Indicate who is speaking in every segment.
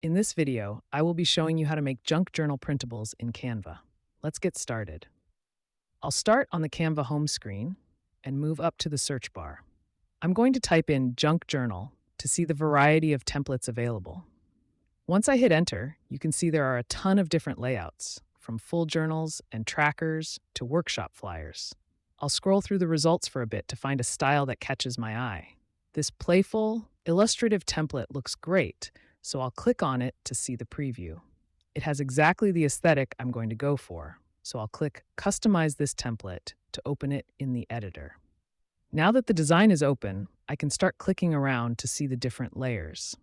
Speaker 1: In this video, I will be showing you how to make junk journal printables in Canva. Let's get started. I'll start on the Canva home screen and move up to the search bar. I'm going to type in junk journal to see the variety of templates available. Once I hit enter, you can see there are a ton of different layouts, from full journals and trackers to workshop flyers. I'll scroll through the results for a bit to find a style that catches my eye. This playful, illustrative template looks great, so I'll click on it to see the preview. It has exactly the aesthetic I'm going to go for, so I'll click Customize this template to open it in the editor. Now that the design is open, I can start clicking around to see the different layers.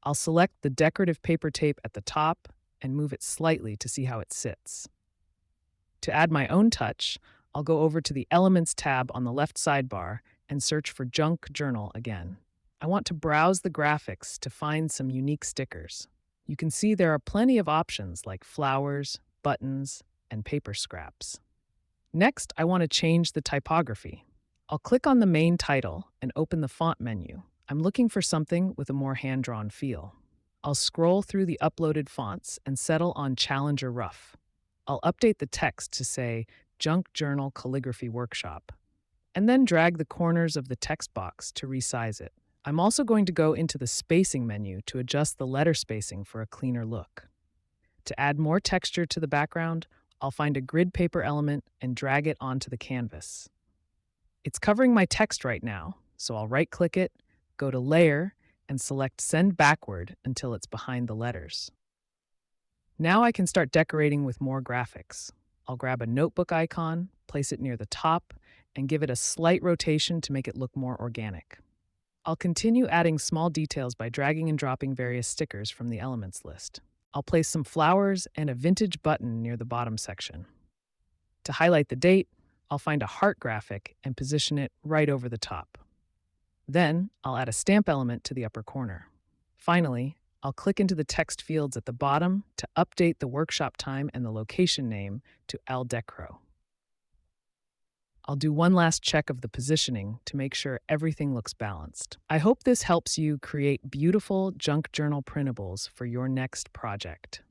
Speaker 1: I'll select the decorative paper tape at the top and move it slightly to see how it sits. To add my own touch, I'll go over to the Elements tab on the left sidebar and search for Junk Journal again. I want to browse the graphics to find some unique stickers. You can see there are plenty of options like flowers, buttons, and paper scraps. Next, I want to change the typography. I'll click on the main title and open the font menu. I'm looking for something with a more hand-drawn feel. I'll scroll through the uploaded fonts and settle on Challenger Rough. I'll update the text to say Junk Journal Calligraphy Workshop, and then drag the corners of the text box to resize it. I'm also going to go into the spacing menu to adjust the letter spacing for a cleaner look. To add more texture to the background, I'll find a grid paper element and drag it onto the canvas. It's covering my text right now, so I'll right-click it, go to Layer, and select Send Backward until it's behind the letters. Now I can start decorating with more graphics. I'll grab a notebook icon, place it near the top, and give it a slight rotation to make it look more organic. I'll continue adding small details by dragging and dropping various stickers from the elements list. I'll place some flowers and a vintage button near the bottom section. To highlight the date, I'll find a heart graphic and position it right over the top. Then, I'll add a stamp element to the upper corner. Finally, I'll click into the text fields at the bottom to update the workshop time and the location name to El Decro. I'll do one last check of the positioning to make sure everything looks balanced. I hope this helps you create beautiful junk journal printables for your next project.